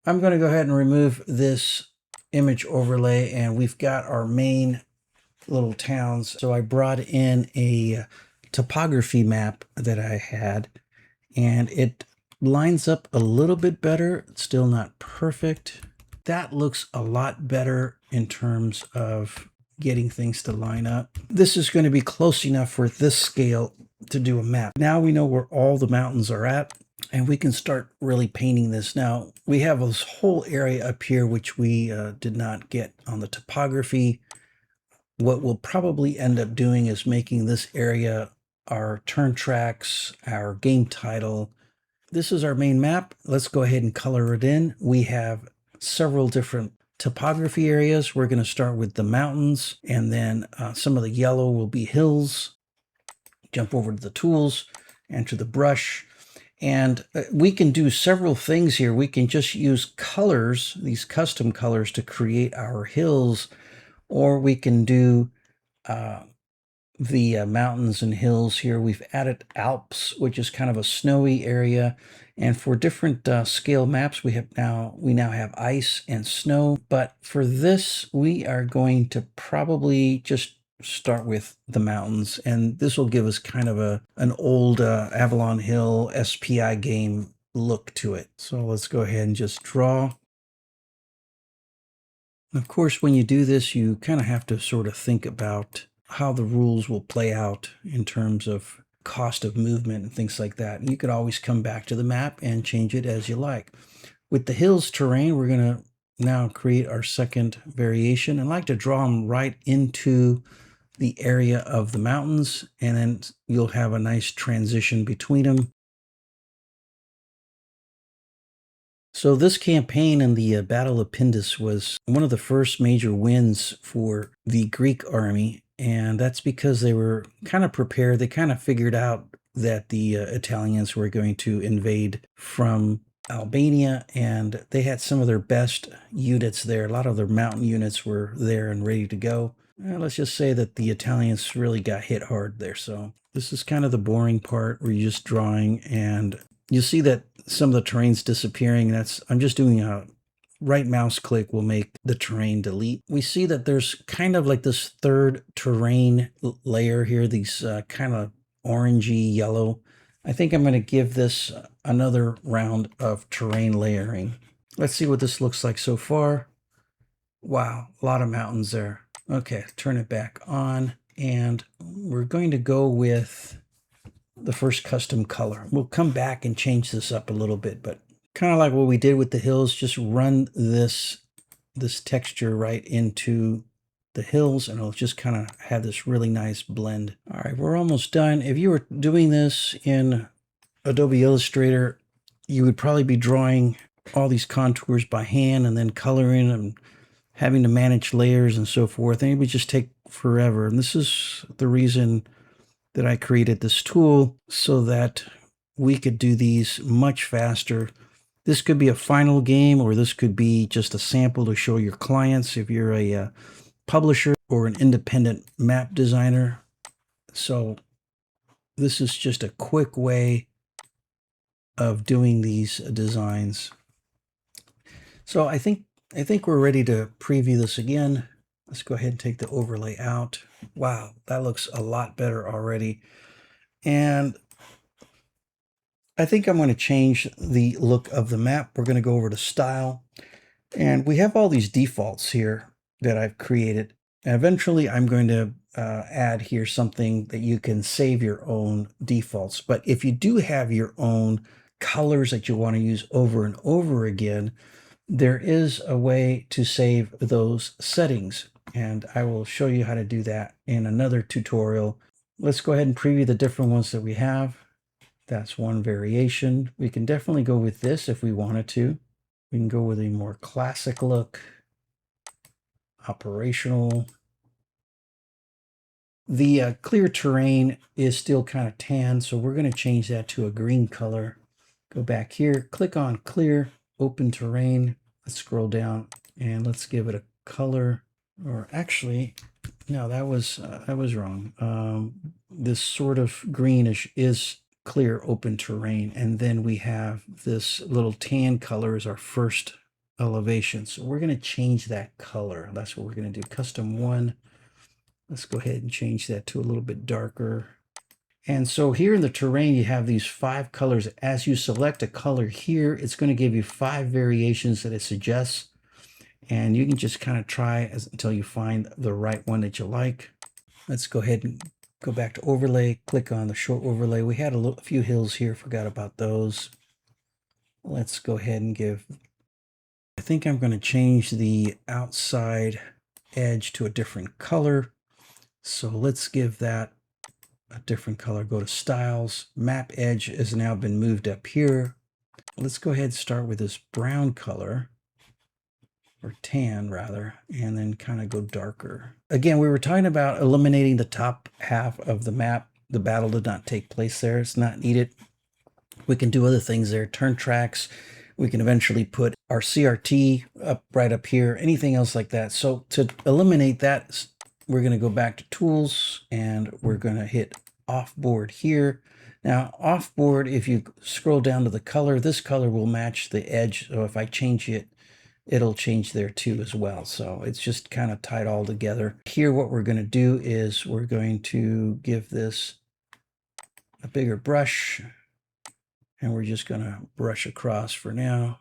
I'm going to go ahead and remove this image overlay, and we've got our main little towns. So I brought in a topography map that I had, and it lines up a little bit better. It's still not perfect. That looks a lot better in terms of getting things to line up. This is going to be close enough for this scale to do a map. Now we know where all the mountains are at, and we can start really painting this. Now we have this whole area up here which we did not get on the topography. What we'll probably end up doing is making this area our turn tracks, our game title. This is our main map. Let's go ahead and color it in. We have several different topography areas. We're going to start with the mountains, and then some of the yellow will be hills. Jump over to the tools and to the brush. And we can do several things here. We can just use colors, these custom colors, to create our hills, or we can do the mountains and hills here. We've added Alps, which is kind of a snowy area. And for different scale maps, we now have ice and snow. But for this, we are going to probably just start with the mountains, and this will give us kind of an old Avalon Hill SPI game look to it. So let's go ahead and just draw. Of course, when you do this, you kind of have to sort of think about how the rules will play out in terms of cost of movement and things like that. And you could always come back to the map and change it as you like. With the hills terrain, we're going to now create our second variation. I like to draw them right into the area of the mountains, and then you'll have a nice transition between them. So this campaign in the Battle of Pindus was one of the first major wins for the Greek army, and that's because they were kind of prepared. They kind of figured out that the Italians were going to invade from Albania, and they had some of their best units there. A lot of their mountain units were there and ready to go. Let's just say that the Italians really got hit hard there. So this is kind of the boring part where you're just drawing, and you see that some of the terrain's disappearing. I'm just doing a right mouse click will make the terrain delete. We see that there's kind of like this third terrain layer here, these kind of orangey yellow. I think I'm going to give this another round of terrain layering. Let's see what this looks like so far. Wow, a lot of mountains there. Okay, turn it back on, and we're going to go with the first custom color. We'll come back and change this up a little bit, but kind of like what we did with the hills, just run this texture right into the hills, and it'll just kind of have this really nice blend. All right, we're almost done. If you were doing this in Adobe Illustrator, you would probably be drawing all these contours by hand and then coloring and having to manage layers and so forth, and it would just take forever. And this is the reason that I created this tool, so that we could do these much faster. This could be a final game, or this could be just a sample to show your clients if you're a publisher or an independent map designer. So this is just a quick way of doing these designs. So I think we're ready to preview this again. Let's go ahead and take the overlay out. Wow, that looks a lot better already. And I think I'm going to change the look of the map. We're going to go over to Style. And we have all these defaults here that I've created. And eventually, I'm going to add here something that you can save your own defaults. But if you do have your own colors that you want to use over and over again, there is a way to save those settings, and I will show you how to do that in another tutorial. Let's go ahead and preview the different ones that we have. That's one variation. We can definitely go with this if we wanted to. We can go with a more classic look, operational. The clear terrain is still kind of tan, so we're going to change that to a green color. Go back here, click on clear, open terrain. Let's scroll down and let's give it a color, or actually, no, that was wrong. This sort of greenish is clear open terrain, and then we have this little tan color as our first elevation. So we're going to change that color. That's what we're going to do. Custom 1. Let's go ahead and change that to a little bit darker. And so here in the terrain, you have these 5 colors. As you select a color here, it's going to give you 5 variations that it suggests. And you can just kind of try until you find the right one that you like. Let's go ahead and go back to overlay, click on the short overlay. We had a few hills here, forgot about those. Let's go ahead and I think I'm going to change the outside edge to a different color. So let's give that a different color. Go to styles. Map edge has now been moved up here. Let's go ahead and start with this brown color, or tan rather, and then kind of go darker. Again, we were talking about eliminating the top half of the map. The battle did not take place there. It's not needed. We can do other things there. Turn tracks. We can eventually put our CRT up right up here, anything else like that. So to eliminate that, we're going to go back to tools and we're going to hit offboard here. Now offboard, if you scroll down to the color, this color will match the edge. So if I change it, it'll change there too as well. So it's just kind of tied all together. Here, what we're going to do is we're going to give this a bigger brush, and we're just going to brush across for now.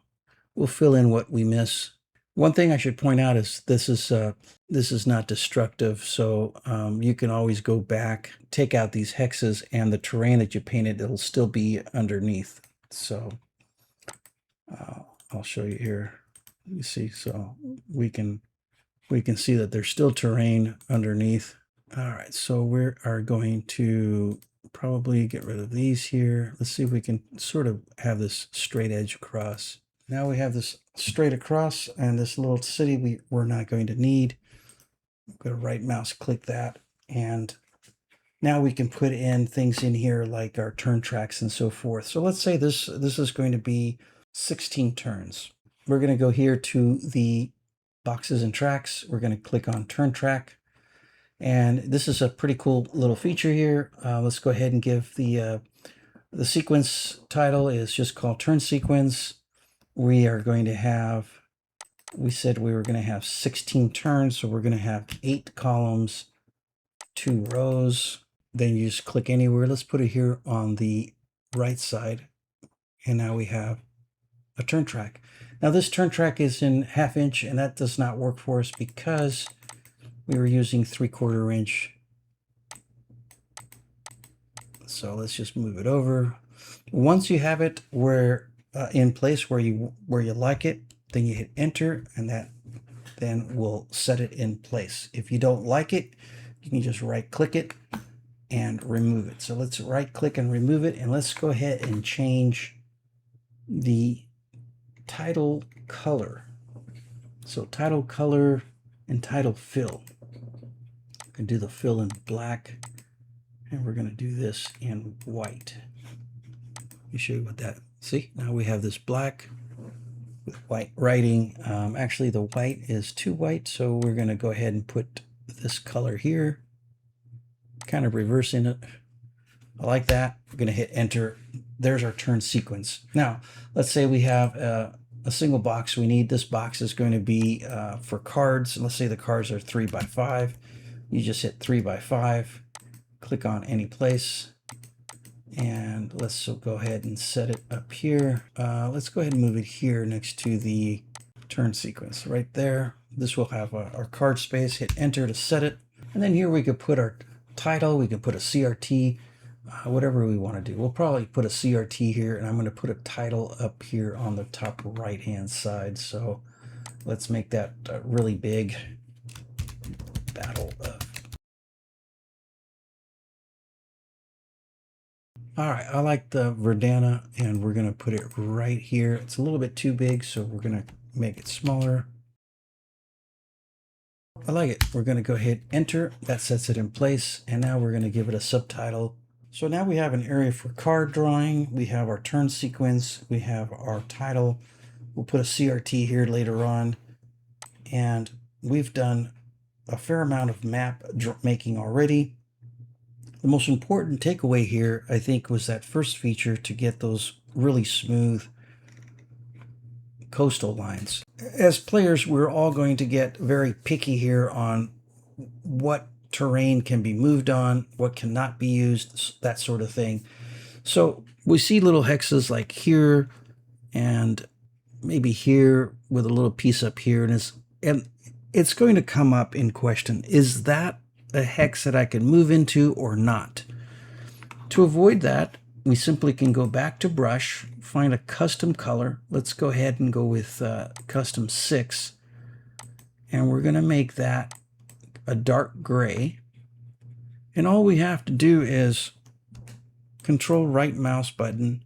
We'll fill in what we miss. One thing I should point out is this is not destructive, so you can always go back, take out these hexes, and the terrain that you painted, it'll still be underneath. So I'll show you here. You see, so we can see that there's still terrain underneath. All right, so we are going to probably get rid of these here. Let's see if we can sort of have this straight edge across. Now we have this straight across, and this little city we're not going to need. I'm going to right mouse click that, and now we can put in things in here like our turn tracks and so forth. So let's say this is going to be 16 turns. We're going to go here to the boxes and tracks. We're going to click on turn track. And this is a pretty cool little feature here. Let's go ahead and give the sequence title is just called turn sequence. We are going to have, we said we were going to have 16 turns. So we're going to have 8 columns, 2 rows. Then you just click anywhere. Let's put it here on the right side. And now we have a turn track. Now this turn track is in 1/2 inch, and that does not work for us because we were using 3/4 inch. So let's just move it over. Once you have it where in place where you like it, then you hit enter, and that then will set it in place. If you don't like it, you can just right click it and remove it. So let's right click and remove it, and let's go ahead and change the title color. So title color and title fill. I can do the fill in black, and we're going to do this in white. Let me show you what that, see, now we have this black with white writing. Actually the white is too white, so we're going to go ahead and put this color here, kind of reversing it. I like that. We're going to hit enter. There's our turn sequence. Now, let's say we have a single box. We need this box is going to be for cards. Let's say the cards are 3x5. You just hit 3x5, click on any place, and let's go ahead and set it up here. Let's go ahead and move it here next to the turn sequence right there. This will have our card space. Hit enter to set it. And then here we could put our title. We could put a CRT. Whatever we want to do. We'll probably put a CRT here, and I'm going to put a title up here on the top right hand side. So let's make that really big. Battle of. All right, I like the Verdana, and we're going to put it right here. It's a little bit too big, so we're going to make it smaller. I like it. We're going to go ahead, enter. That sets it in place, and now we're going to give it a subtitle. So now we have an area for card drawing. We have our turn sequence. We have our title. We'll put a CRT here later on. And we've done a fair amount of map making already. The most important takeaway here, I think, was that first feature to get those really smooth coastal lines. as players, we're all going to get very picky here on what terrain can be moved on, what cannot be used, that sort of thing. So we see little hexes like here and maybe here with a little piece up here, and it's going to come up in question. Is that a hex that I can move into or not? To avoid that, we simply can go back to brush, find a custom color. Let's go ahead and go with custom 6, and we're going to make that a dark gray. And all we have to do is control right mouse button,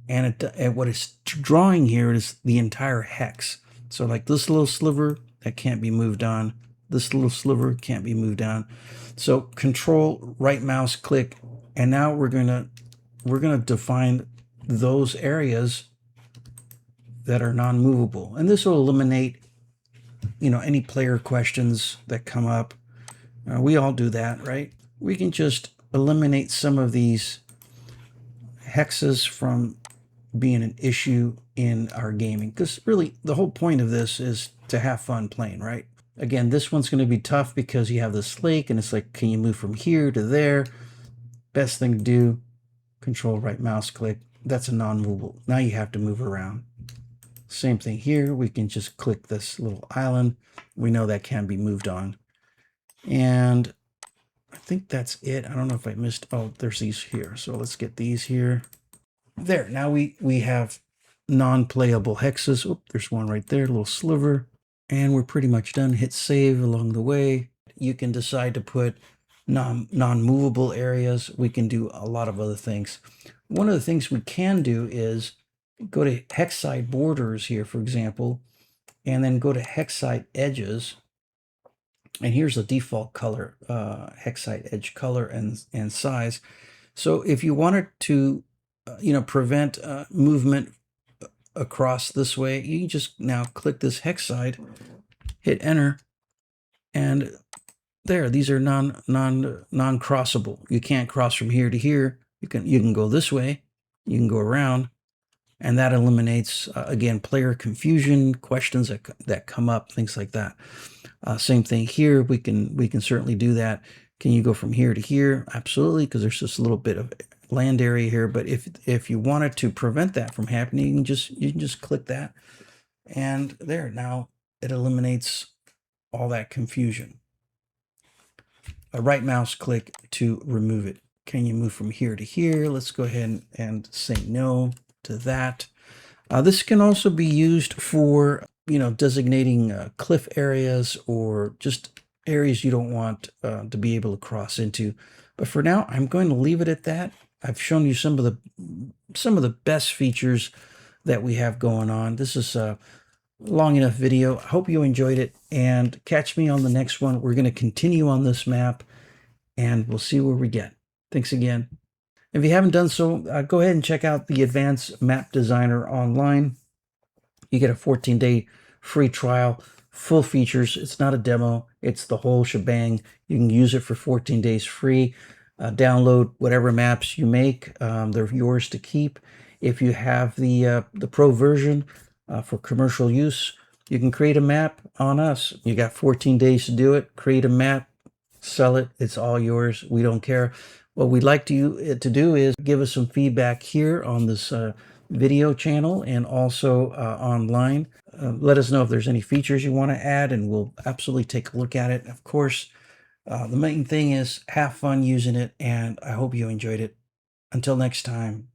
and what it's drawing here is the entire hex. So like this little sliver, that can't be moved on. This little sliver can't be moved on. So control right mouse click, and now we're gonna define those areas that are non-movable, and this will eliminate any player questions that come up. We all do that, right? We can just eliminate some of these hexes from being an issue in our gaming, because really the whole point of this is to have fun playing, right? Again, this one's going to be tough because you have this lake and it's like, can you move from here to there? Best thing to do, control right mouse click. That's a non-movable. Now you have to move around. Same thing here. We can just click this little island. We know that can be moved on. And I think that's it. I don't know if I missed. Oh, there's these here. So let's get these here. There. Now we have non-playable hexes. Oh, there's one right there, a little sliver. And we're pretty much done. Hit save along the way. You can decide to put non-movable areas. We can do a lot of other things. One of the things we can do is go to hex side borders here, for example, and then go to hex side edges. And here's the default color, hex side edge color and size. So if you wanted to, prevent movement across this way, you can just now click this hex side, hit enter, and there, these are non-crossable. You can't cross from here to here. You can go this way, you can go around, and that eliminates again player confusion, questions that come up, things like that. Same thing here. We can certainly do that. Can you go from here to here? Absolutely, because there's just a little bit of land area here. But if you wanted to prevent that from happening, you can just click that, and there, now it eliminates all that confusion. A right mouse click to remove it. Can you move from here to here? Let's go ahead and say no to that. This can also be used for designating cliff areas or just areas you don't want to be able to cross into. But for now, I'm going to leave it at that. I've shown you some of the best features that we have going on. This is a long enough video. I hope you enjoyed it, and catch me on the next one. We're going to continue on this map, and we'll see where we get. Thanks again. If you haven't done so, go ahead and check out the Advanced Map Designer online. You get a 14-day free trial, full features. It's not a demo. It's the whole shebang. You can use it for 14 days free. Download whatever maps you make. They're yours to keep. If you have the pro version for commercial use, you can create a map on us. You got 14 days to do it. Create a map, sell it. It's all yours. We don't care. What we'd like to do is give us some feedback here on this video channel and also online. Let us know if there's any features you want to add, and we'll absolutely take a look at it. Of course, the main thing is have fun using it, and I hope you enjoyed it. Until next time.